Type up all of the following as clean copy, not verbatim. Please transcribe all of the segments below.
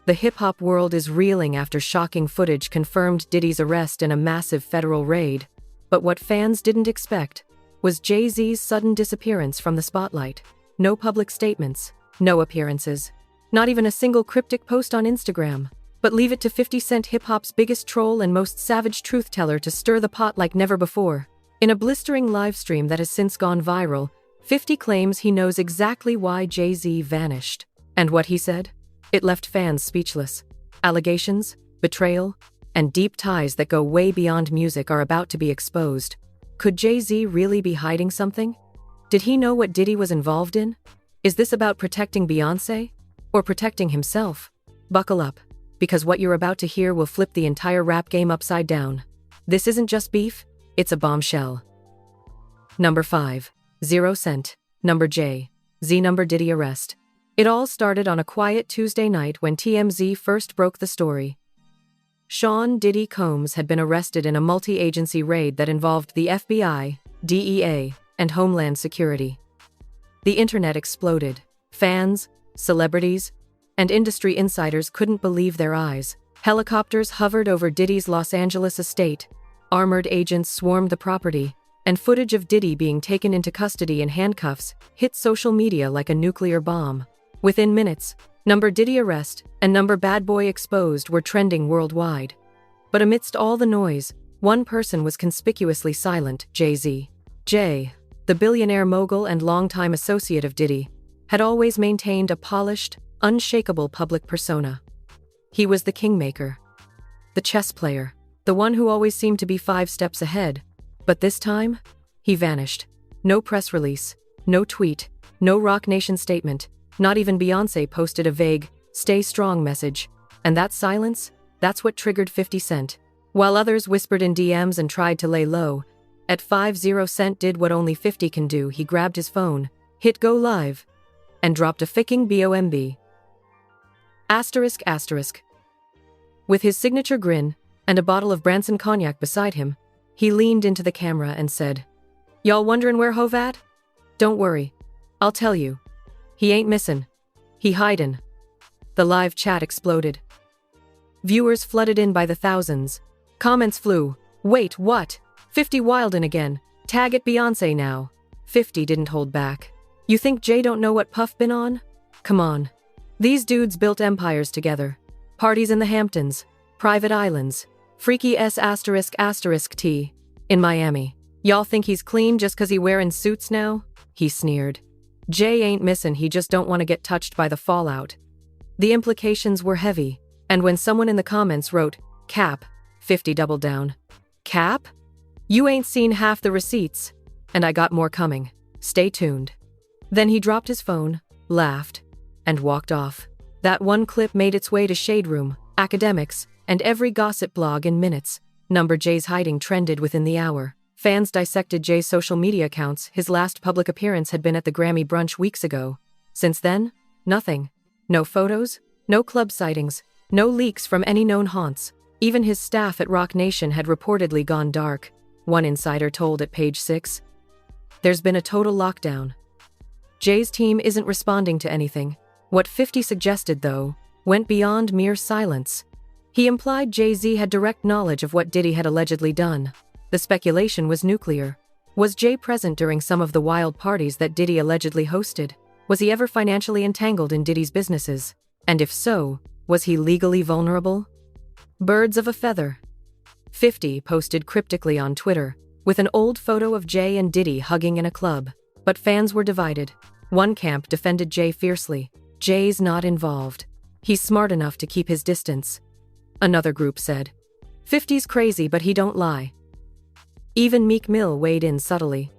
The hip-hop world is reeling after shocking footage confirmed Diddy's arrest in a massive federal raid. But what fans didn't expect was Jay-Z's sudden disappearance from the spotlight. No public statements, no appearances, not even a single cryptic post on Instagram. But leave it to 50 Cent, hip-hop's biggest troll and most savage truth-teller, to stir the pot like never before. In a blistering livestream that has since gone viral, 50 claims he knows exactly why Jay-Z vanished. And what he said? It left fans speechless. Allegations, betrayal, and deep ties that go way beyond music are about to be exposed. Could Jay-Z really be hiding something? Did he know what Diddy was involved in? Is this about protecting Beyoncé? Or protecting himself? Buckle up, because what you're about to hear will flip the entire rap game upside down. This isn't just beef, it's a bombshell. Number 5. 0 Cent. Number J. Z. Number Diddy arrest. It all started on a quiet Tuesday night when TMZ first broke the story. Sean Diddy Combs had been arrested in a multi-agency raid that involved the FBI, DEA, and Homeland Security. The internet exploded. Fans, celebrities, and industry insiders couldn't believe their eyes. Helicopters hovered over Diddy's Los Angeles estate, armored agents swarmed the property, and footage of Diddy being taken into custody in handcuffs hit social media like a nuclear bomb. Within minutes, number Diddy arrest and number bad boy exposed were trending worldwide. But amidst all the noise, one person was conspicuously silent: Jay-Z. Jay, the billionaire mogul and longtime associate of Diddy, had always maintained a polished, unshakable public persona. He was the kingmaker, the chess player, the one who always seemed to be 5 steps ahead. But this time, he vanished. No press release, no tweet, no Roc Nation statement, not even Beyoncé posted a vague, "Stay strong" message. And that silence, that's what triggered 50 Cent. While others whispered in DMs and tried to lay low, at 50 Cent did what only 50 can do. He grabbed his phone, hit go live, and dropped a ficking bomb. Asterisk asterisk. With his signature grin and a bottle of Branson cognac beside him, he leaned into the camera and said, "Y'all wondering where Hov at? Don't worry, I'll tell you. He ain't missin'. He hidin'." The live chat exploded. Viewers flooded in by the thousands. Comments flew. "Wait, what? 50 wildin' again. Tag it Beyoncé now." 50 didn't hold back. "You think Jay don't know what Puff been on? Come on. These dudes built empires together. Parties in the Hamptons, private islands, freaky **T in Miami. Y'all think he's clean just 'cause he wearin' suits now?" He sneered. "Jay ain't missin', he just don't want to get touched by the fallout." The implications were heavy, and when someone in the comments wrote, "Cap," 50 doubled down. "Cap? You ain't seen half the receipts, and I got more coming. Stay tuned." Then he dropped his phone, laughed, and walked off. That one clip made its way to Shade Room, academics, and every gossip blog in minutes. Number Jay's hiding trended within the hour. Fans dissected Jay's social media accounts. His last public appearance had been at the Grammy brunch weeks ago. Since then, nothing. No photos, no club sightings, no leaks from any known haunts. Even his staff at Roc Nation had reportedly gone dark. One insider told at Page 6. There's been a total lockdown. Jay's team isn't responding to anything. What 50 suggested, though, went beyond mere silence. He implied Jay-Z had direct knowledge of what Diddy had allegedly done. The speculation was nuclear. Was Jay present during some of the wild parties that Diddy allegedly hosted? Was he ever financially entangled in Diddy's businesses? And if so, was he legally vulnerable? Birds of a feather. 50 posted cryptically on Twitter, with an old photo of Jay and Diddy hugging in a club. But fans were divided. One camp defended Jay fiercely. Jay's not involved. He's smart enough to keep his distance. Another group said, 50's crazy but he don't lie. Even Meek Mill weighed in subtly,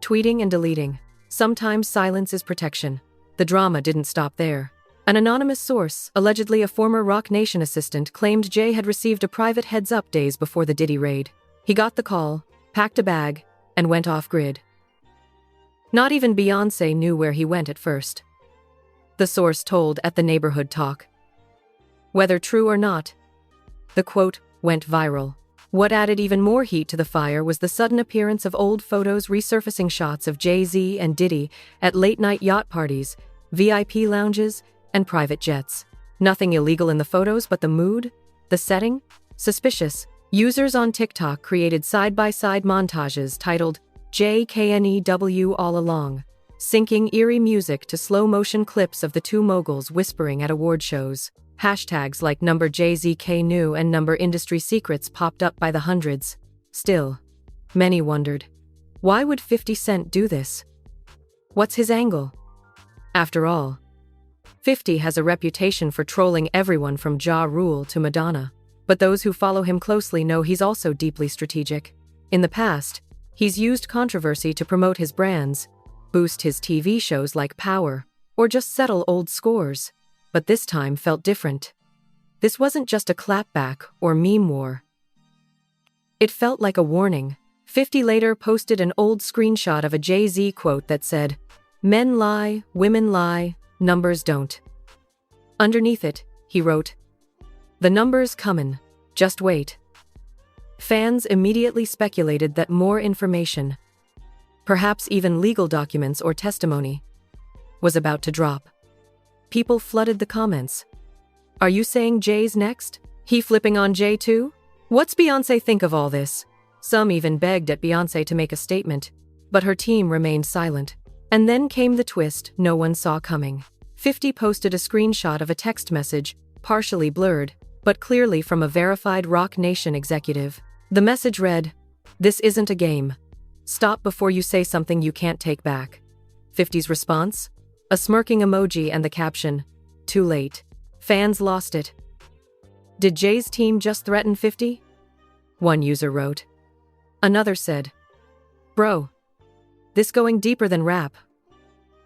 tweeting and deleting. Sometimes silence is protection. The drama didn't stop there. An anonymous source, allegedly a former Roc Nation assistant, claimed Jay had received a private heads-up days before the Diddy raid. He got the call, packed a bag, and went off-grid. Not even Beyoncé knew where he went at first. The source told At the Neighborhood Talk. Whether true or not, the quote went viral. What added even more heat to the fire was the sudden appearance of old photos resurfacing shots of Jay-Z and Diddy at late-night yacht parties, VIP lounges, and private jets. Nothing illegal in the photos, but the mood? The setting? Suspicious. Users on TikTok created side-by-side montages titled JKNEW All Along, syncing eerie music to slow-motion clips of the two moguls whispering at award shows. Hashtags like #JZKNew and #Industry Secrets popped up by the hundreds. Still, many wondered, why would 50 Cent do this? What's his angle? After all, 50 has a reputation for trolling everyone from Ja Rule to Madonna. But those who follow him closely know he's also deeply strategic. In the past, he's used controversy to promote his brands, boost his TV shows like Power, or just settle old scores. But this time felt different. This wasn't just a clapback or meme war. It felt like a warning. 50 later posted an old screenshot of a Jay-Z quote that said, "Men lie, women lie, numbers don't." Underneath it, he wrote, "The numbers comin', just wait." Fans immediately speculated that more information, perhaps even legal documents or testimony, was about to drop. People flooded the comments. Are you saying Jay's next? He flipping on Jay too? What's Beyoncé think of all this? Some even begged at Beyoncé to make a statement, but her team remained silent. And then came the twist no one saw coming. 50 posted a screenshot of a text message, partially blurred, but clearly from a verified Roc Nation executive. The message read, "This isn't a game. Stop before you say something you can't take back." 50's response? A smirking emoji and the caption, "Too late." Fans lost it. Did Jay's team just threaten 50? One user wrote. Another said, "Bro, this going deeper than rap."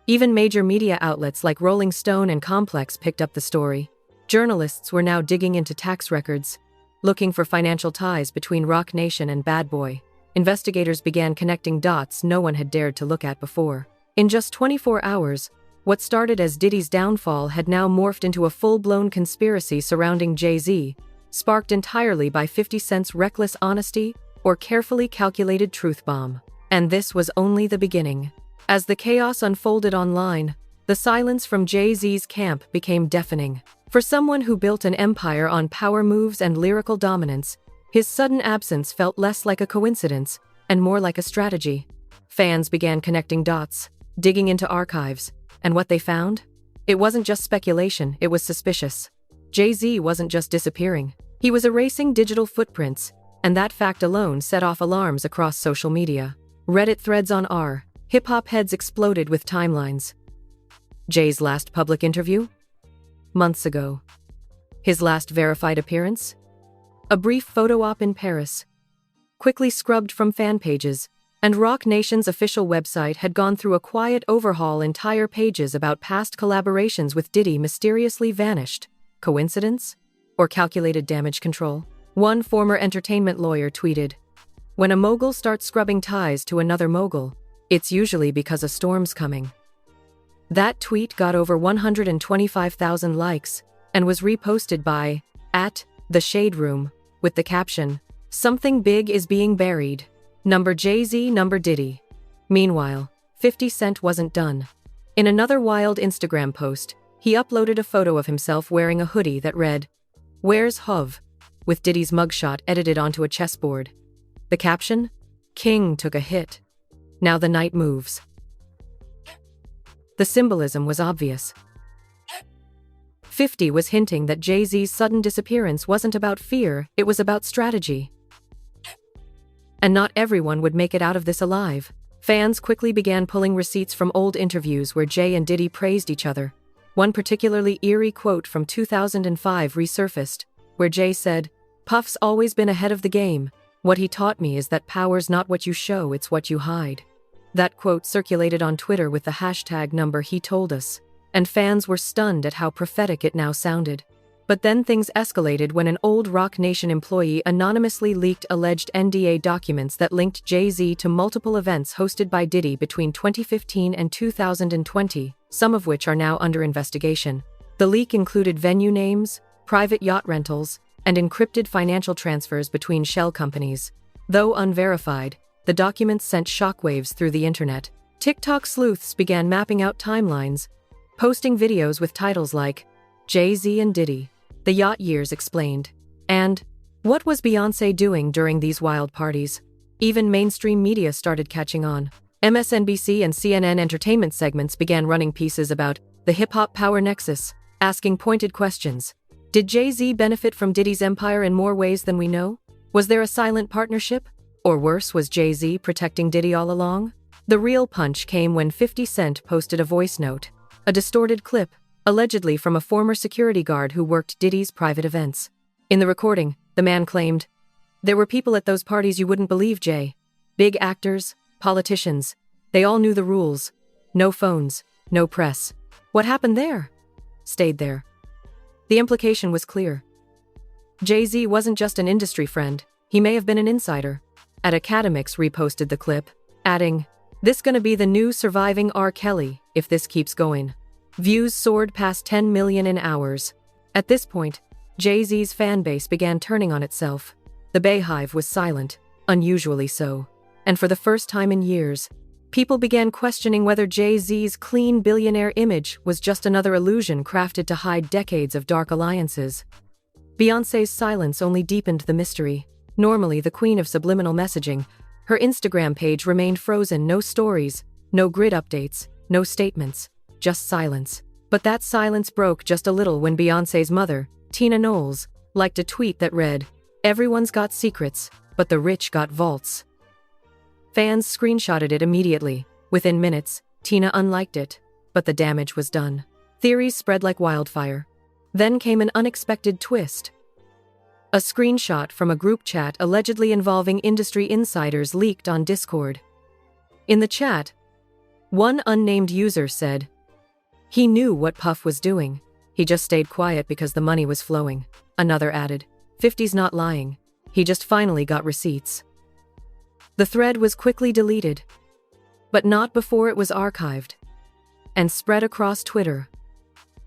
Even major media outlets like Rolling Stone and Complex picked up the story. Journalists were now digging into tax records, looking for financial ties between Roc Nation and Bad Boy. Investigators began connecting dots no one had dared to look at before. In just 24 hours, what started as Diddy's downfall had now morphed into a full-blown conspiracy surrounding Jay-Z, sparked entirely by 50 Cent's reckless honesty or carefully calculated truth bomb. And this was only the beginning. As the chaos unfolded online, the silence from Jay-Z's camp became deafening. For someone who built an empire on power moves and lyrical dominance, his sudden absence felt less like a coincidence and more like a strategy. Fans began connecting dots, digging into archives, and what they found? It wasn't just speculation, it was suspicious. Jay-Z wasn't just disappearing, he was erasing digital footprints, and that fact alone set off alarms across social media. Reddit threads on r. Hip-hop heads exploded with timelines. Jay's last public interview? Months ago. His last verified appearance? A brief photo op in Paris. Quickly scrubbed from fan pages, and Roc Nation's official website had gone through a quiet overhaul. Entire pages about past collaborations with Diddy mysteriously vanished. Coincidence? Or calculated damage control? One former entertainment lawyer tweeted, "When a mogul starts scrubbing ties to another mogul, it's usually because a storm's coming." That tweet got over 125,000 likes and was reposted by @The Shade Room with the caption, "Something big is being buried. Jay-Z, Diddy." Meanwhile, 50 Cent wasn't done. In another wild Instagram post, he uploaded a photo of himself wearing a hoodie that read, "Where's Hov?" with Diddy's mugshot edited onto a chessboard. The caption? "King took a hit. Now the knight moves." The symbolism was obvious. 50 was hinting that Jay-Z's sudden disappearance wasn't about fear, it was about strategy. And not everyone would make it out of this alive. Fans quickly began pulling receipts from old interviews where Jay and Diddy praised each other. One particularly eerie quote from 2005 resurfaced, where Jay said, "Puff's always been ahead of the game. What he taught me is that power's not what you show, it's what you hide." That quote circulated on Twitter with the hashtag #HeToldUs, and fans were stunned at how prophetic it now sounded. But then things escalated when an old Roc Nation employee anonymously leaked alleged NDA documents that linked Jay-Z to multiple events hosted by Diddy between 2015 and 2020, some of which are now under investigation. The leak included venue names, private yacht rentals, and encrypted financial transfers between shell companies. Though unverified, the documents sent shockwaves through the internet. TikTok sleuths began mapping out timelines, posting videos with titles like, Jay-Z and Diddy. The yacht years explained. And what was Beyoncé doing during these wild parties? Even mainstream media started catching on. MSNBC and CNN entertainment segments began running pieces about the hip-hop power nexus, asking pointed questions. Did Jay-Z benefit from Diddy's empire in more ways than we know? Was there a silent partnership? Or worse, was Jay-Z protecting Diddy all along? The real punch came when 50 Cent posted a voice note, a distorted clip, allegedly from a former security guard who worked Diddy's private events. In the recording, the man claimed, "There were people at those parties you wouldn't believe, Jay. Big actors, politicians. They all knew the rules. No phones, no press. What happened there? Stayed there." The implication was clear. Jay-Z wasn't just an industry friend, he may have been an insider. Academics reposted the clip, adding, "This gonna be the new surviving R. Kelly, if this keeps going." Views soared past 10 million in hours. At this point, Jay-Z's fanbase began turning on itself. The Bayhive was silent, unusually so. And for the first time in years, people began questioning whether Jay-Z's clean billionaire image was just another illusion crafted to hide decades of dark alliances. Beyoncé's silence only deepened the mystery. Normally the queen of subliminal messaging, her Instagram page remained frozen, no stories, no grid updates, no statements, just silence. But that silence broke just a little when Beyoncé's mother, Tina Knowles, liked a tweet that read, "Everyone's got secrets, but the rich got vaults." Fans screenshotted it immediately. Within minutes, Tina unliked it, but the damage was done. Theories spread like wildfire. Then came an unexpected twist. A screenshot from a group chat allegedly involving industry insiders leaked on Discord. In the chat, one unnamed user said, "He knew what Puff was doing. He just stayed quiet because the money was flowing." Another added, "50's not lying. He just finally got receipts." The thread was quickly deleted, but not before it was archived and spread across Twitter.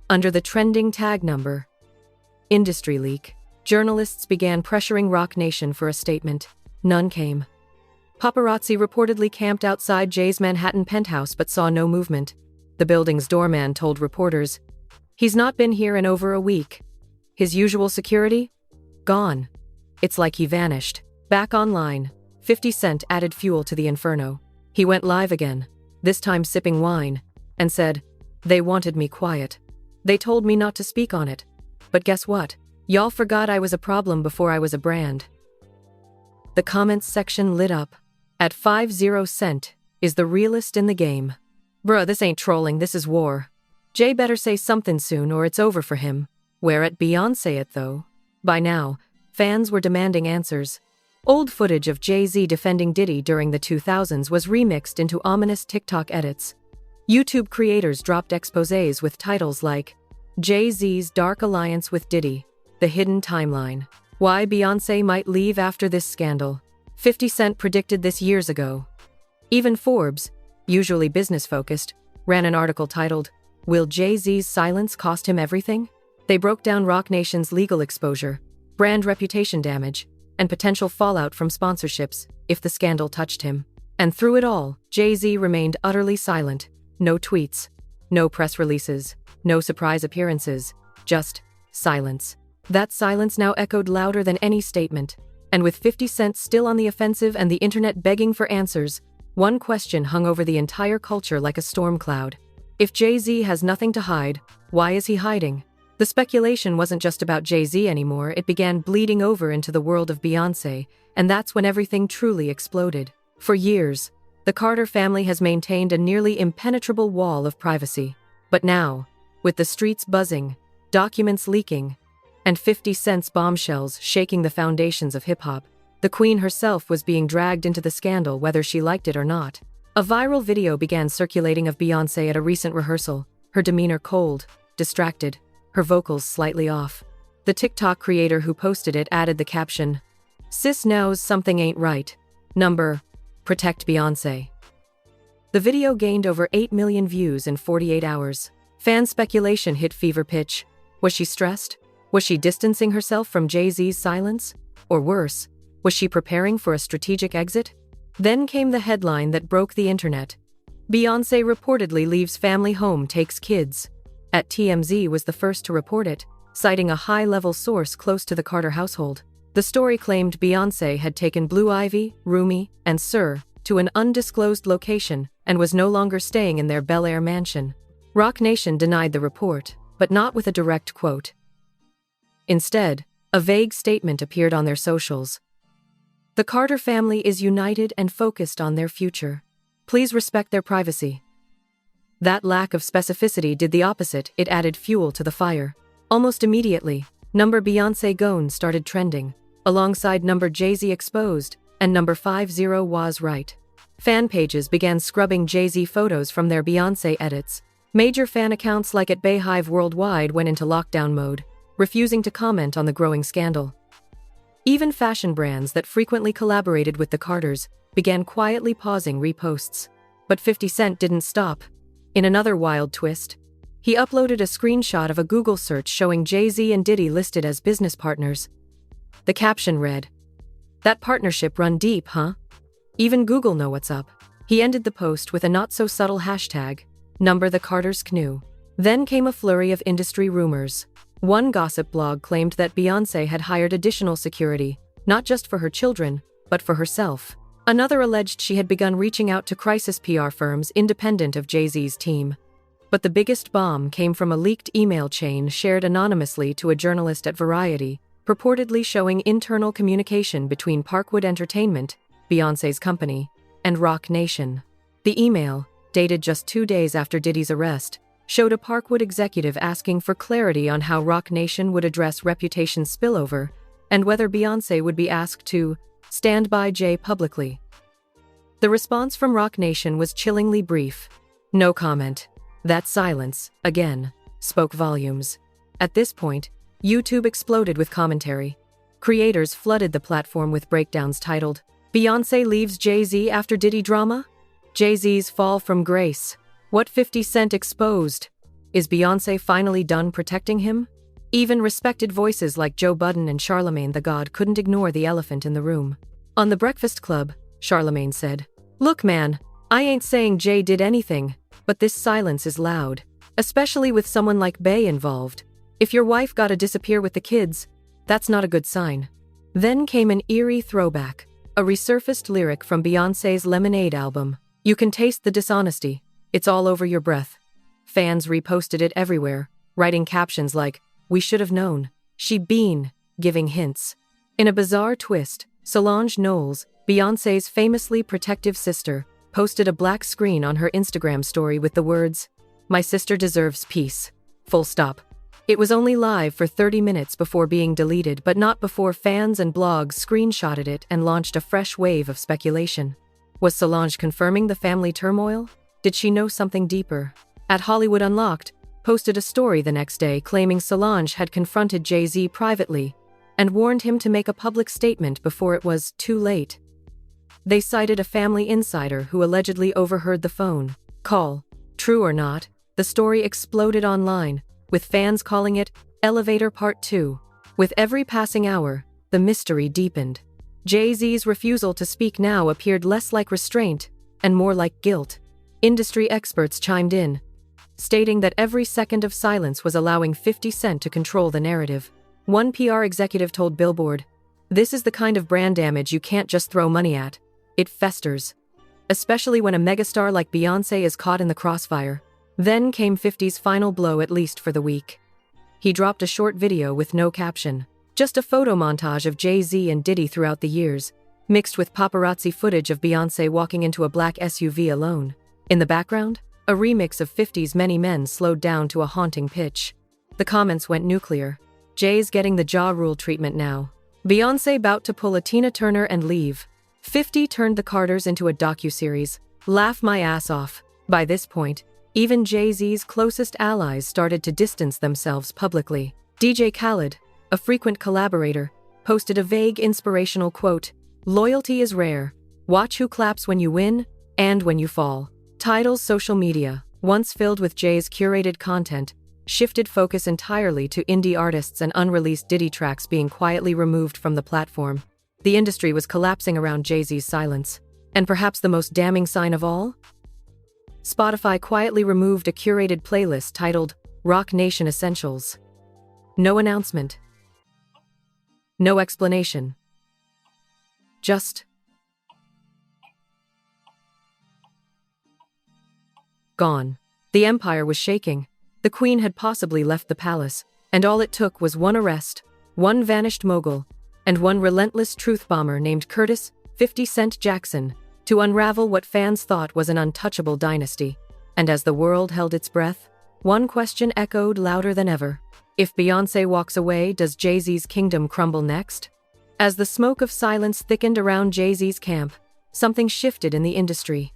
Under the trending tag number, Industry Leak, journalists began pressuring Roc Nation for a statement. None came. Paparazzi reportedly camped outside Jay's Manhattan penthouse but saw no movement. The building's doorman told reporters, "He's not been here in over a week. His usual security? Gone. It's like he vanished." Back online, 50 Cent added fuel to the inferno. He went live again, this time sipping wine, and said, "They wanted me quiet. They told me not to speak on it. But guess what? Y'all forgot I was a problem before I was a brand." The comments section lit up. At 50 Cent is the realest in the game. "Bruh, this ain't trolling, this is war. Jay better say something soon or it's over for him." Where at Beyoncé it though? By now, fans were demanding answers. Old footage of Jay-Z defending Diddy during the 2000s was remixed into ominous TikTok edits. YouTube creators dropped exposés with titles like, "Jay-Z's Dark Alliance with Diddy, The Hidden Timeline. Why Beyoncé Might Leave After This Scandal." 50 Cent predicted this years ago. Even Forbes, usually business-focused, ran an article titled, "Will Jay-Z's Silence Cost Him Everything?" They broke down Roc Nation's legal exposure, brand reputation damage, and potential fallout from sponsorships if the scandal touched him. And through it all, Jay-Z remained utterly silent. No tweets, no press releases, no surprise appearances, just silence. That silence now echoed louder than any statement. And with 50 Cent still on the offensive and the internet begging for answers, one question hung over the entire culture like a storm cloud. If Jay-Z has nothing to hide, why is he hiding? The speculation wasn't just about Jay-Z anymore, it began bleeding over into the world of Beyoncé, and that's when everything truly exploded. For years, the Carter family has maintained a nearly impenetrable wall of privacy. But now, with the streets buzzing, documents leaking, and 50 Cent's bombshells shaking the foundations of hip-hop, the queen herself was being dragged into the scandal whether she liked it or not. A viral video began circulating of Beyoncé at a recent rehearsal, her demeanor cold, distracted, her vocals slightly off. The TikTok creator who posted it added the caption, "Sis knows something ain't right. Number, protect Beyoncé." The video gained over 8 million views in 48 hours. Fan speculation hit fever pitch. Was she stressed? Was she distancing herself from Jay-Z's silence? Or worse, was she preparing for a strategic exit? Then came the headline that broke the internet. Beyoncé reportedly leaves family home, takes kids. At TMZ was the first to report it, citing a high-level source close to the Carter household. The story claimed Beyoncé had taken Blue Ivy, Rumi, and Sir to an undisclosed location and was no longer staying in their Bel Air mansion. Roc Nation denied the report, but not with a direct quote. Instead, a vague statement appeared on their socials. "The Carter family is united and focused on their future. Please respect their privacy." That lack of specificity did the opposite. It added fuel to the fire. Almost immediately, number Beyoncé Gone started trending, alongside number Jay-Z Exposed and number 50 Was Right. Fan pages began scrubbing Jay-Z photos from their Beyoncé edits. Major fan accounts like at Bayhive Worldwide went into lockdown mode, refusing to comment on the growing scandal. Even fashion brands that frequently collaborated with the Carters began quietly pausing reposts. But 50 Cent didn't stop. In another wild twist, he uploaded a screenshot of a Google search showing Jay-Z and Diddy listed as business partners. The caption read, "That partnership run deep, huh? Even Google know what's up." He ended the post with a not-so-subtle hashtag, number the Carters knew. Then came a flurry of industry rumors. One gossip blog claimed that Beyoncé had hired additional security, not just for her children, but for herself. Another alleged she had begun reaching out to crisis PR firms independent of Jay-Z's team. But the biggest bomb came from a leaked email chain shared anonymously to a journalist at Variety, purportedly showing internal communication between Parkwood Entertainment, Beyoncé's company, and Roc Nation. The email, dated just 2 days after Diddy's arrest, showed a Parkwood executive asking for clarity on how Roc Nation would address reputation spillover and whether Beyoncé would be asked to stand by Jay publicly. The response from Roc Nation was chillingly brief. No comment. That silence, again, spoke volumes. At this point, YouTube exploded with commentary. Creators flooded the platform with breakdowns titled, "Beyoncé leaves Jay-Z after Diddy drama? Jay-Z's fall from grace. What 50 Cent exposed? Is Beyoncé finally done protecting him?" Even respected voices like Joe Budden and Charlemagne the God couldn't ignore the elephant in the room. On The Breakfast Club, Charlemagne said, "Look man, I ain't saying Jay did anything, but this silence is loud, especially with someone like Bey involved. If your wife gotta disappear with the kids, that's not a good sign." Then came an eerie throwback, a resurfaced lyric from Beyoncé's Lemonade album. "You can taste the dishonesty. It's all over your breath." Fans reposted it everywhere, writing captions like, "We should have known. She been," giving hints. In a bizarre twist, Solange Knowles, Beyoncé's famously protective sister, posted a black screen on her Instagram story with the words, "My sister deserves peace. Full stop." It was only live for 30 minutes before being deleted, but not before fans and blogs screenshotted it and launched a fresh wave of speculation. Was Solange confirming the family turmoil? Did she know something deeper? At Hollywood Unlocked, posted a story the next day claiming Solange had confronted Jay-Z privately and warned him to make a public statement before it was too late. They cited a family insider who allegedly overheard the phone call. True or not, the story exploded online, with fans calling it Elevator Part 2. With every passing hour, the mystery deepened. Jay-Z's refusal to speak now appeared less like restraint and more like guilt. Industry experts chimed in, stating that every second of silence was allowing 50 Cent to control the narrative. One PR executive told Billboard, "This is the kind of brand damage you can't just throw money at. It festers. Especially when a megastar like Beyoncé is caught in the crossfire." Then came 50's final blow, at least for the week. He dropped a short video with no caption, just a photo montage of Jay-Z and Diddy throughout the years, mixed with paparazzi footage of Beyoncé walking into a black SUV alone. In the background, a remix of 50's Many Men slowed down to a haunting pitch. The comments went nuclear. Jay's getting the Ja Rule treatment now. Beyoncé bout to pull a Tina Turner and leave. 50 turned the Carters into a docuseries. Laugh my ass off. By this point, even Jay-Z's closest allies started to distance themselves publicly. DJ Khaled, a frequent collaborator, posted a vague inspirational quote, "Loyalty is rare. Watch who claps when you win and when you fall." Tidal's social media, once filled with Jay's curated content, shifted focus entirely to indie artists and unreleased Diddy tracks being quietly removed from the platform. The industry was collapsing around Jay-Z's silence. And perhaps the most damning sign of all? Spotify quietly removed a curated playlist titled Rock Nation Essentials. No announcement. No explanation. Just gone. The empire was shaking. The queen had possibly left the palace, and all it took was one arrest, one vanished mogul, and one relentless truth bomber named Curtis 50 Cent Jackson to unravel what fans thought was an untouchable dynasty. And as the world held its breath, one question echoed louder than ever. If Beyoncé walks away, does Jay-Z's kingdom crumble next? As the smoke of silence thickened around Jay-Z's camp, something shifted in the industry.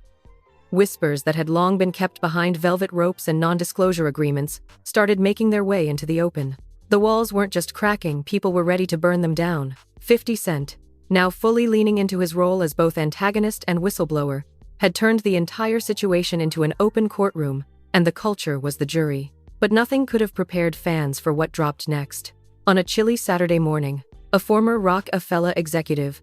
Whispers that had long been kept behind velvet ropes and non-disclosure agreements started making their way into the open. The walls weren't just cracking, people were ready to burn them down. 50 Cent, now fully leaning into his role as both antagonist and whistleblower, had turned the entire situation into an open courtroom, and the culture was the jury. But nothing could have prepared fans for what dropped next. On a chilly Saturday morning, a former Rockefeller executive,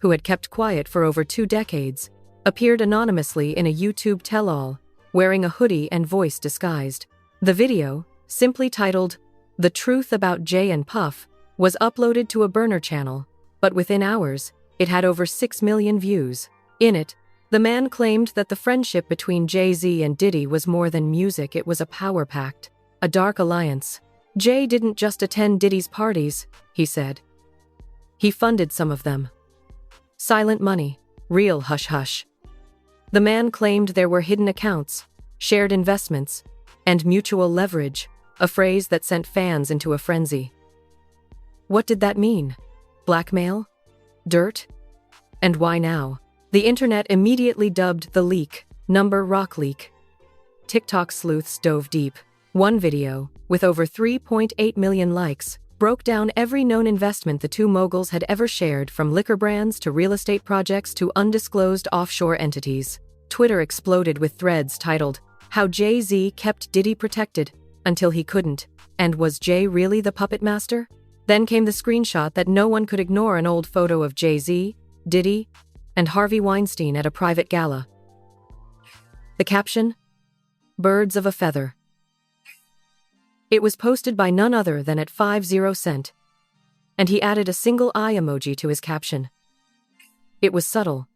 who had kept quiet for over 2 decades, appeared anonymously in a YouTube tell-all, wearing a hoodie and voice disguised. The video, simply titled, "The Truth About Jay and Puff," was uploaded to a burner channel, but within hours, it had over 6 million views. In it, the man claimed that the friendship between Jay-Z and Diddy was more than music, it was a power pact, a dark alliance. Jay didn't just attend Diddy's parties, he said. He funded some of them. Silent money, real hush-hush. The man claimed there were hidden accounts, shared investments, and mutual leverage, a phrase that sent fans into a frenzy. What did that mean? Blackmail? Dirt? And why now? The internet immediately dubbed the leak Rock Leak. TikTok sleuths dove deep. One video, with over 3.8 million likes, broke down every known investment the two moguls had ever shared, from liquor brands to real estate projects to undisclosed offshore entities. Twitter exploded with threads titled, "How Jay-Z Kept Diddy Protected Until He Couldn't, and Was Jay Really the Puppet Master?" Then came the screenshot that no one could ignore, an old photo of Jay-Z, Diddy, and Harvey Weinstein at a private gala. The caption? "Birds of a feather." It was posted by none other than at 50 Cent, and he added a single eye emoji to his caption. It was subtle,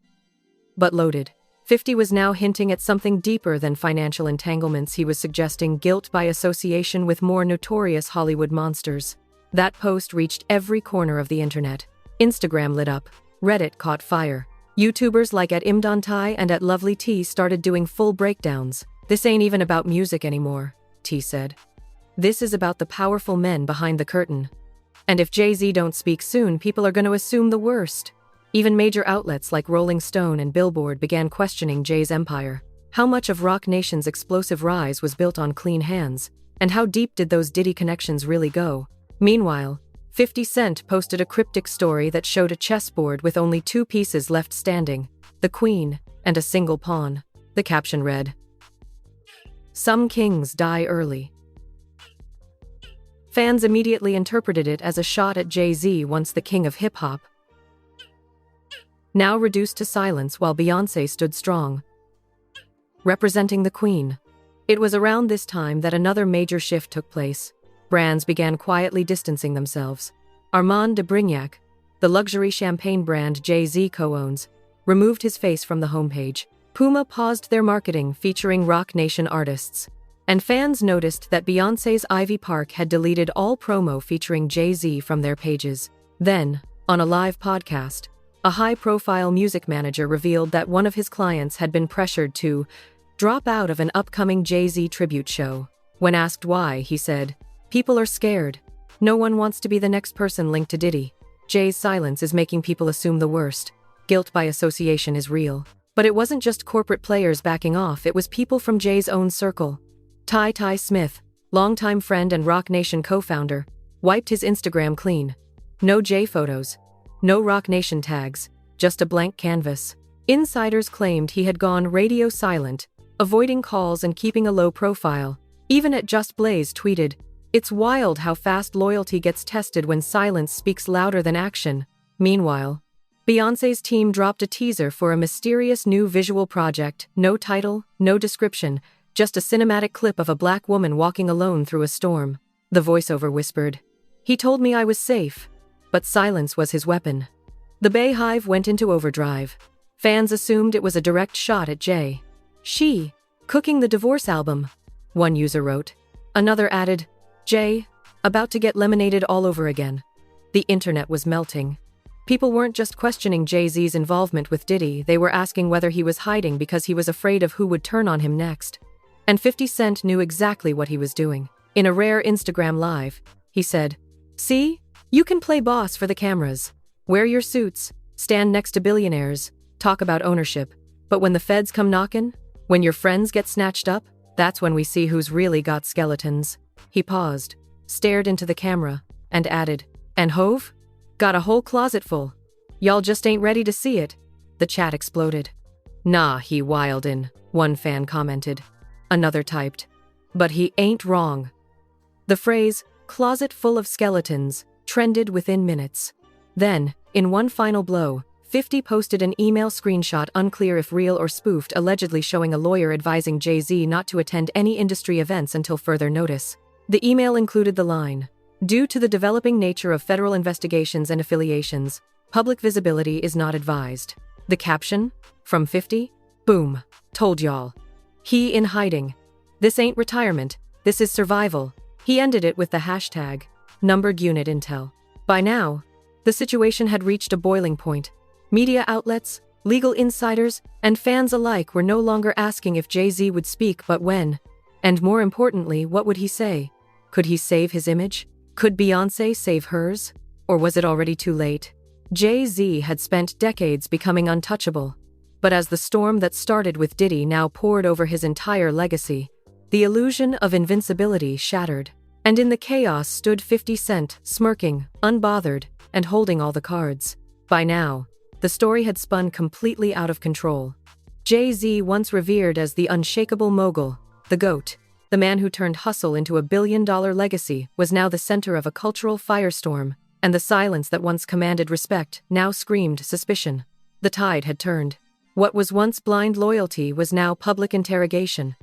but loaded. 50 was now hinting at something deeper than financial entanglements. He was suggesting guilt by association with more notorious Hollywood monsters. That post reached every corner of the internet. Instagram lit up. Reddit caught fire. YouTubers like @imdantai and @lovelyt started doing full breakdowns. "This ain't even about music anymore," T said. "This is about the powerful men behind the curtain. And if Jay-Z don't speak soon, people are going to assume the worst." Even major outlets like Rolling Stone and Billboard began questioning Jay's empire. How much of Rock Nation's explosive rise was built on clean hands, and how deep did those Diddy connections really go? Meanwhile, 50 Cent posted a cryptic story that showed a chessboard with only 2 pieces left standing, the queen and a single pawn. The caption read, "Some kings die early." Fans immediately interpreted it as a shot at Jay-Z, once the king of hip-hop, now reduced to silence while Beyoncé stood strong, representing the queen. It was around this time that another major shift took place. Brands began quietly distancing themselves. Armand de Brignac, the luxury champagne brand Jay-Z co-owns, removed his face from the homepage. Puma paused their marketing featuring Rock Nation artists. And fans noticed that Beyoncé's Ivy Park had deleted all promo featuring Jay-Z from their pages. Then, on a live podcast, a high-profile music manager revealed that one of his clients had been pressured to drop out of an upcoming Jay-Z tribute show. When asked why, he said, "People are scared. No one wants to be the next person linked to Diddy. Jay's silence is making people assume the worst. Guilt by association is real." But it wasn't just corporate players backing off, it was people from Jay's own circle. Ty Smith, longtime friend and Rock Nation co-founder, wiped his Instagram clean. No Jay photos, no Rock Nation tags, just a blank canvas. Insiders claimed he had gone radio silent, avoiding calls and keeping a low profile. Even at Just Blaze tweeted, "It's wild how fast loyalty gets tested when silence speaks louder than action." Meanwhile, Beyoncé's team dropped a teaser for a mysterious new visual project, no title, no description, Just a cinematic clip of a black woman walking alone through a storm. The voiceover whispered, "He told me I was safe." But silence was his weapon. The Bay Hive went into overdrive. Fans assumed it was a direct shot at Jay. "She, cooking the divorce album," one user wrote. Another added, "Jay, about to get lemonaded all over again." The internet was melting. People weren't just questioning Jay-Z's involvement with Diddy, they were asking whether he was hiding because he was afraid of who would turn on him next. And 50 Cent knew exactly what he was doing. In a rare Instagram live, he said, "See? You can play boss for the cameras. Wear your suits, stand next to billionaires, talk about ownership. But when the feds come knockin', when your friends get snatched up, that's when we see who's really got skeletons." He paused, stared into the camera, and added, "And Hove? Got a whole closet full. Y'all just ain't ready to see it." The chat exploded. "Nah, he wildin'," one fan commented. Another typed, "But he ain't wrong." The phrase, "closet full of skeletons," trended within minutes. Then, in one final blow, 50 posted an email screenshot unclear if real or spoofed, allegedly showing a lawyer advising Jay-Z not to attend any industry events until further notice. The email included the line, "Due to the developing nature of federal investigations and affiliations, public visibility is not advised." The caption, from 50, "Boom, told y'all. He in hiding. This ain't retirement, this is survival." He ended it with the hashtag, numbered unit intel. By now, the situation had reached a boiling point. Media outlets, legal insiders, and fans alike were no longer asking if Jay-Z would speak but when. And more importantly, what would he say? Could he save his image? Could Beyoncé save hers? Or was it already too late? Jay-Z had spent decades becoming untouchable. But as the storm that started with Diddy now poured over his entire legacy, the illusion of invincibility shattered. And in the chaos stood 50 Cent, smirking, unbothered, and holding all the cards. By now, the story had spun completely out of control. Jay-Z, once revered as the unshakable mogul, the GOAT, the man who turned hustle into a billion-dollar legacy, was now the center of a cultural firestorm, and the silence that once commanded respect now screamed suspicion. The tide had turned. What was once blind loyalty was now public interrogation.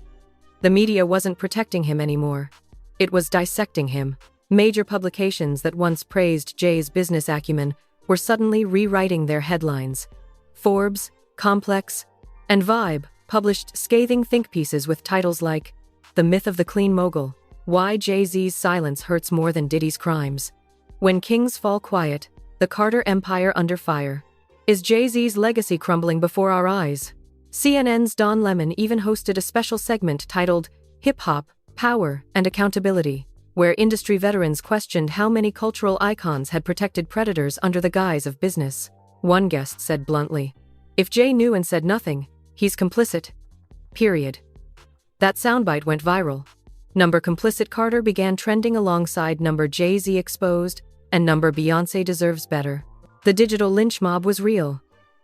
The media wasn't protecting him anymore. It was dissecting him. Major publications that once praised Jay's business acumen were suddenly rewriting their headlines. Forbes, Complex, and Vibe published scathing think pieces with titles like "The Myth of the Clean Mogul," "Why Jay-Z's Silence Hurts More Than Diddy's Crimes," "When Kings Fall Quiet, The Carter Empire Under Fire," "Is Jay-Z's Legacy Crumbling Before Our Eyes?" CNN's Don Lemon even hosted a special segment titled "Hip Hop, Power, and Accountability," where industry veterans questioned how many cultural icons had protected predators under the guise of business. One guest said bluntly, "If Jay knew and said nothing, he's complicit. Period." That soundbite went viral. Number Complicit Carter began trending alongside number Jay-Z Exposed and number Beyoncé Deserves Better. The digital lynch mob was real.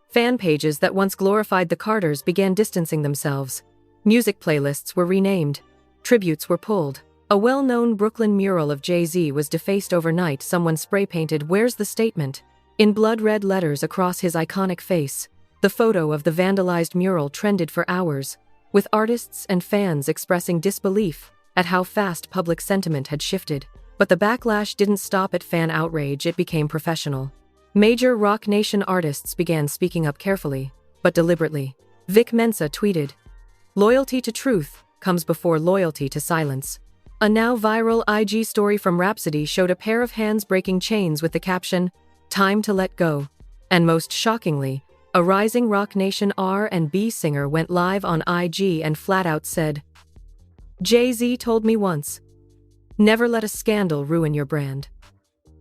Fan pages that once glorified the Carters began distancing themselves. Music playlists were renamed. Tributes were pulled. A well-known Brooklyn mural of Jay-Z was defaced overnight. Someone spray-painted "Where's the statement?" in blood-red letters across his iconic face. The photo of the vandalized mural trended for hours, with artists and fans expressing disbelief at how fast public sentiment had shifted. But the backlash didn't stop at fan outrage, it became professional. Major Rock Nation artists began speaking up carefully, but deliberately. Vic Mensa tweeted, "Loyalty to truth comes before loyalty to silence." A now viral IG story from Rhapsody showed a pair of hands breaking chains with the caption, "Time to let go." And most shockingly, a rising Rock Nation R&B singer went live on IG and flat out said, "Jay-Z told me once, never let a scandal ruin your brand.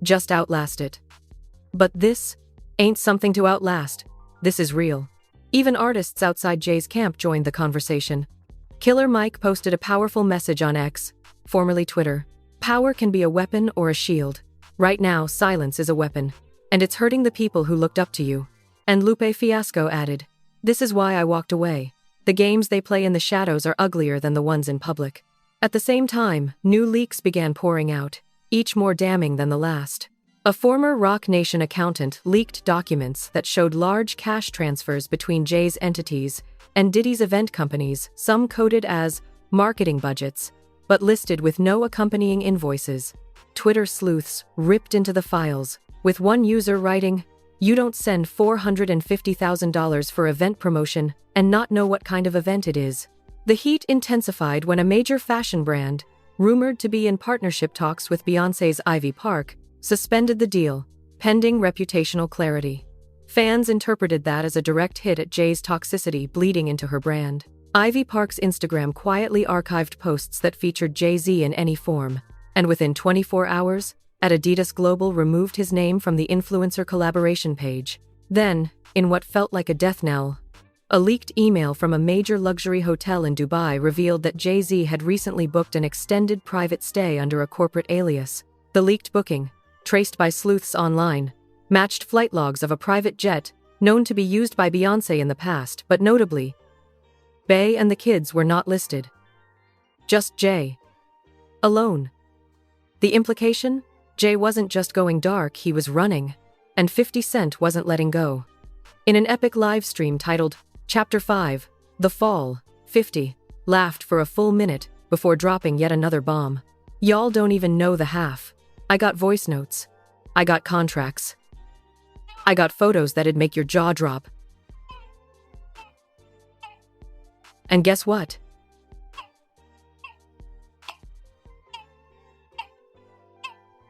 Just outlast it." But this ain't something to outlast. This is real. Even artists outside Jay's camp joined the conversation. Killer Mike posted a powerful message on X, formerly Twitter. "Power can be a weapon or a shield. Right now, silence is a weapon, and it's hurting the people who looked up to you." And Lupe Fiasco added, "This is why I walked away. The games they play in the shadows are uglier than the ones in public." At the same time, new leaks began pouring out, each more damning than the last. A former Rock Nation accountant leaked documents that showed large cash transfers between Jay's entities and Diddy's event companies, some coded as marketing budgets, but listed with no accompanying invoices. Twitter sleuths ripped into the files, with one user writing, "You don't send $450,000 for event promotion and not know what kind of event it is." The heat intensified when a major fashion brand, rumored to be in partnership talks with Beyoncé's Ivy Park, suspended the deal, pending reputational clarity. Fans interpreted that as a direct hit at Jay's toxicity bleeding into her brand. Ivy Park's Instagram quietly archived posts that featured Jay-Z in any form, and within 24 hours, Adidas Global removed his name from the influencer collaboration page. Then, in what felt like a death knell, a leaked email from a major luxury hotel in Dubai revealed that Jay-Z had recently booked an extended private stay under a corporate alias. The leaked booking, traced by sleuths online, matched flight logs of a private jet known to be used by Beyoncé in the past, but notably, Bey and the kids were not listed. Just Jay. Alone. The implication? Jay wasn't just going dark, he was running, and 50 Cent wasn't letting go. In an epic livestream titled Chapter 5, The Fall, 50 laughed for a full minute before dropping yet another bomb. "Y'all don't even know the half. I got voice notes. I got contracts. I got photos that'd make your jaw drop. And guess what?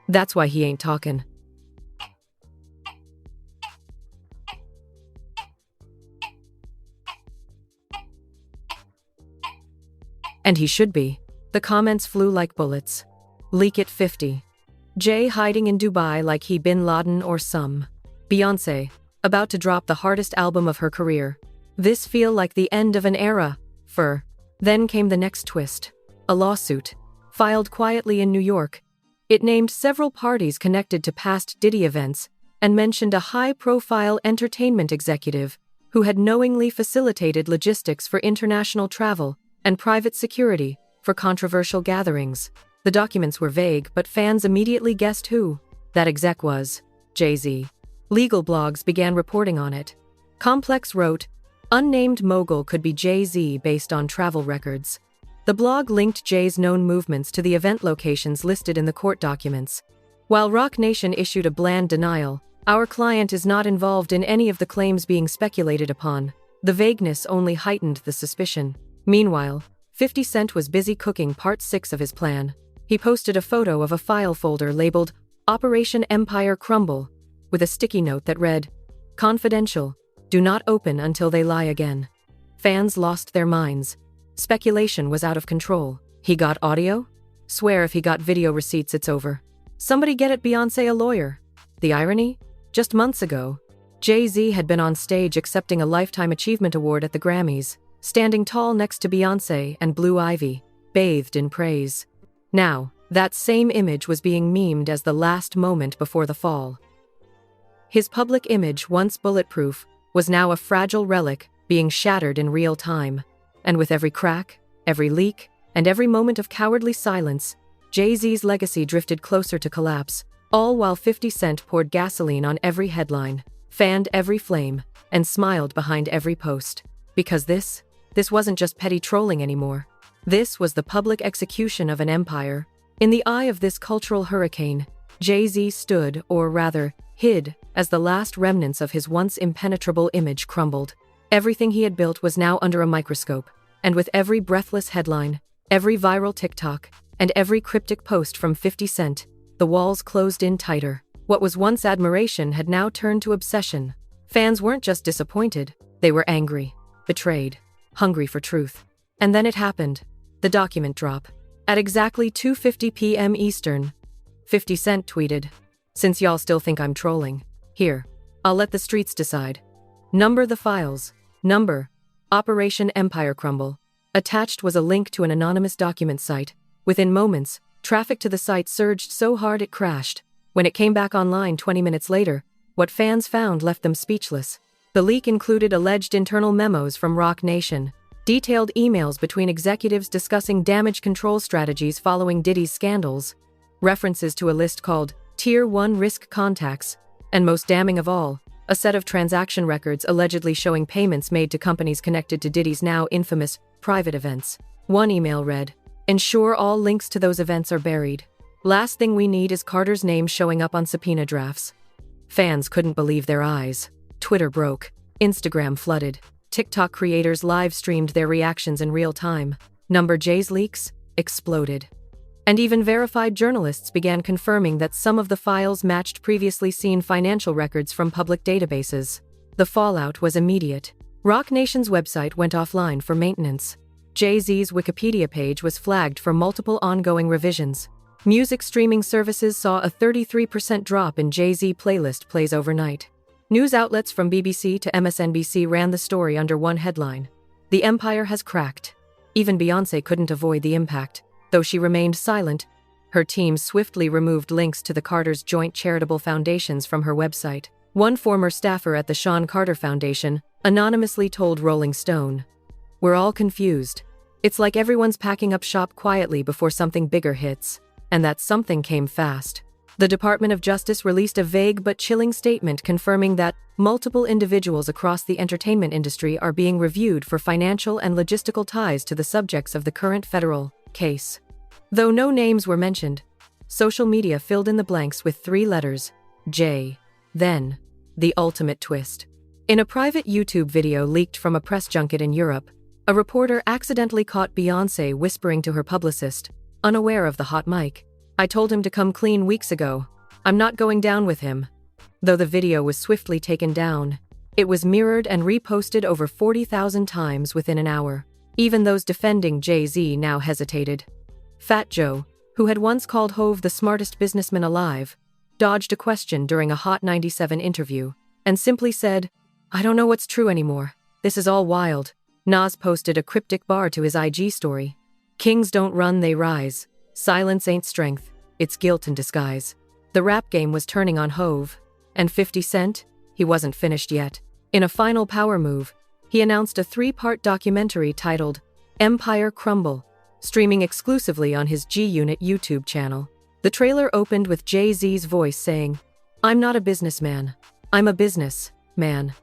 That's why he ain't talking." And he should be. The comments flew like bullets. Leak it 50. Jay hiding in Dubai like he bin Laden or some. Beyoncé, about to drop the hardest album of her career. This feel like the end of an era. Then came the next twist. A lawsuit, filed quietly in New York. It named several parties connected to past Diddy events and mentioned a high-profile entertainment executive who had knowingly facilitated logistics for international travel and private security for controversial gatherings. The documents were vague, but fans immediately guessed who that exec was: Jay-Z. Legal blogs began reporting on it. Complex wrote, "Unnamed mogul could be Jay-Z based on travel records." The blog linked Jay's known movements to the event locations listed in the court documents. While Roc Nation issued a bland denial, "Our client is not involved in any of the claims being speculated upon," the vagueness only heightened the suspicion. Meanwhile, 50 Cent was busy cooking Part 6 of his plan. He posted a photo of a file folder labeled Operation Empire Crumble, with a sticky note that read, "Confidential. Do not open until they lie again." Fans lost their minds. Speculation was out of control. He got audio? Swear if he got video receipts it's over. Somebody get at Beyoncé a lawyer. The irony? Just months ago, Jay-Z had been on stage accepting a Lifetime Achievement Award at the Grammys, standing tall next to Beyoncé and Blue Ivy, bathed in praise. Now, that same image was being memed as the last moment before the fall. His public image, once bulletproof, was now a fragile relic being shattered in real time. And with every crack, every leak, and every moment of cowardly silence, Jay-Z's legacy drifted closer to collapse, all while 50 Cent poured gasoline on every headline, fanned every flame, and smiled behind every post. Because this wasn't just petty trolling anymore. This was the public execution of an empire. In the eye of this cultural hurricane, Jay-Z stood, or rather, hid, as the last remnants of his once impenetrable image crumbled. Everything he had built was now under a microscope, and with every breathless headline, every viral TikTok, and every cryptic post from 50 Cent, the walls closed in tighter. What was once admiration had now turned to obsession. Fans weren't just disappointed, they were angry, betrayed, hungry for truth. And then it happened. The document drop. At exactly 2:50 p.m. Eastern, 50 Cent tweeted, "Since y'all still think I'm trolling, here, I'll let the streets decide. Number the files. Number. Operation Empire Crumble." Attached was a link to an anonymous document site. Within moments, traffic to the site surged so hard it crashed. When it came back online 20 minutes later, what fans found left them speechless. The leak included alleged internal memos from Roc Nation, detailed emails between executives discussing damage control strategies following Diddy's scandals, references to a list called Tier 1 Risk Contacts, and most damning of all, a set of transaction records allegedly showing payments made to companies connected to Diddy's now infamous private events. One email read, "Ensure all links to those events are buried. Last thing we need is Carter's name showing up on subpoena drafts." Fans couldn't believe their eyes. Twitter broke. Instagram flooded. TikTok creators live-streamed their reactions in real time. Number J's leaks exploded. And even verified journalists began confirming that some of the files matched previously seen financial records from public databases. The fallout was immediate. Roc Nation's website went offline for maintenance. Jay-Z's Wikipedia page was flagged for multiple ongoing revisions. Music streaming services saw a 33% drop in Jay-Z playlist plays overnight. News outlets from BBC to MSNBC ran the story under one headline: "The empire has cracked." Even Beyoncé couldn't avoid the impact. Though she remained silent, her team swiftly removed links to the Carters' joint charitable foundations from her website. One former staffer at the Sean Carter Foundation anonymously told Rolling Stone, "We're all confused. It's like everyone's packing up shop quietly before something bigger hits." And that something came fast. The Department of Justice released a vague but chilling statement confirming that multiple individuals across the entertainment industry are being reviewed for financial and logistical ties to the subjects of the current federal case. Though no names were mentioned, social media filled in the blanks with 3 letters: J. Then, the ultimate twist. In a private YouTube video leaked from a press junket in Europe, a reporter accidentally caught Beyoncé whispering to her publicist, unaware of the hot mic, "I told him to come clean weeks ago. I'm not going down with him." Though the video was swiftly taken down, it was mirrored and reposted over 40,000 times within an hour. Even those defending Jay-Z now hesitated. Fat Joe, who had once called Hove the smartest businessman alive, dodged a question during a Hot 97 interview and simply said, "I don't know what's true anymore. This is all wild." Nas posted a cryptic bar to his IG story. "Kings don't run, they rise. Silence ain't strength, it's guilt in disguise." The rap game was turning on Hove. And 50 Cent? He wasn't finished yet. In a final power move, he announced a 3-part documentary titled Empire Crumble, streaming exclusively on his G-Unit YouTube channel. The trailer opened with Jay-Z's voice saying, "I'm not a businessman. I'm a business man."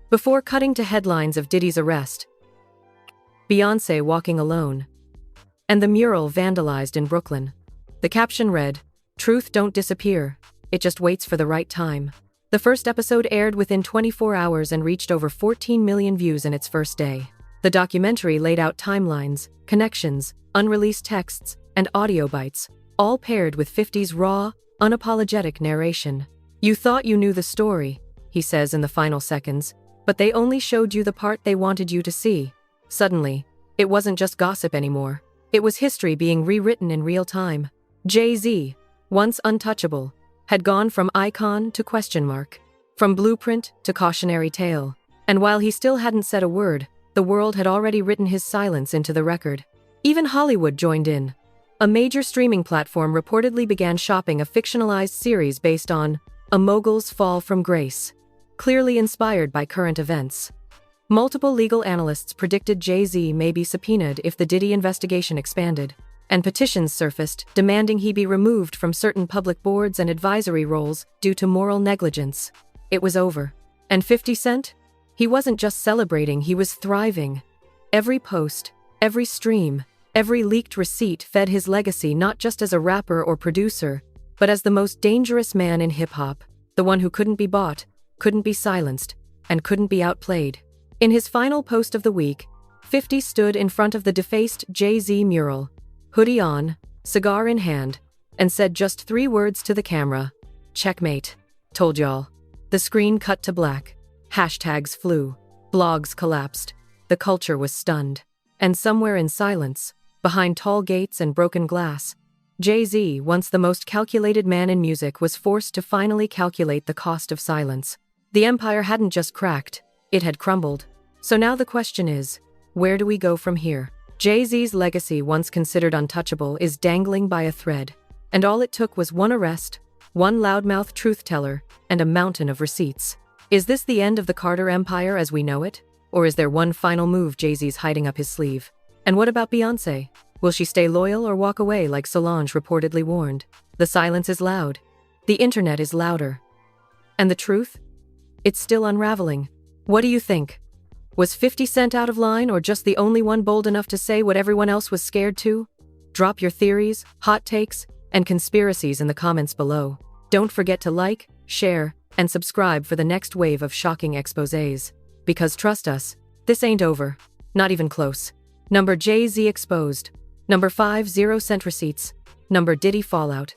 Before cutting to headlines of Diddy's arrest, Beyoncé walking alone, and the mural vandalized in Brooklyn. The caption read, "Truth don't disappear, it just waits for the right time." The first episode aired within 24 hours and reached over 14 million views in its first day. The documentary laid out timelines, connections, unreleased texts, and audio bites, all paired with 50's raw, unapologetic narration. "You thought you knew the story," he says in the final seconds, "but they only showed you the part they wanted you to see." Suddenly, it wasn't just gossip anymore. It was history being rewritten in real time. Jay-Z, once untouchable, had gone from icon to question mark, from blueprint to cautionary tale. And while he still hadn't said a word, the world had already written his silence into the record. Even Hollywood joined in. A major streaming platform reportedly began shopping a fictionalized series based on A Mogul's Fall from Grace, clearly inspired by current events. Multiple legal analysts predicted Jay-Z may be subpoenaed if the Diddy investigation expanded, and petitions surfaced demanding he be removed from certain public boards and advisory roles due to moral negligence. It was over. And 50 Cent? He wasn't just celebrating, he was thriving. Every post, every stream, every leaked receipt fed his legacy not just as a rapper or producer, but as the most dangerous man in hip-hop, the one who couldn't be bought, couldn't be silenced, and couldn't be outplayed. In his final post of the week, 50 stood in front of the defaced Jay-Z mural, hoodie on, cigar in hand, and said just 3 words to the camera: "Checkmate. Told y'all." The screen cut to black. Hashtags flew. Blogs collapsed. The culture was stunned. And somewhere in silence, behind tall gates and broken glass, Jay-Z, once the most calculated man in music, was forced to finally calculate the cost of silence. The empire hadn't just cracked, it had crumbled. So now the question is, where do we go from here? Jay-Z's legacy, once considered untouchable, is dangling by a thread. And all it took was one arrest, one loudmouth truth-teller, and a mountain of receipts. Is this the end of the Carter empire as we know it? Or is there one final move Jay-Z's hiding up his sleeve? And what about Beyoncé? Will she stay loyal or walk away like Solange reportedly warned? The silence is loud. The internet is louder. And the truth? It's still unraveling. What do you think? Was 50 Cent out of line or just the only one bold enough to say what everyone else was scared to? Drop your theories, hot takes, and conspiracies in the comments below. Don't forget to like, share, and subscribe for the next wave of shocking exposés. Because trust us, this ain't over. Not even close. Number Jay-Z exposed. Number 5 0 cent receipts. Number Diddy fallout.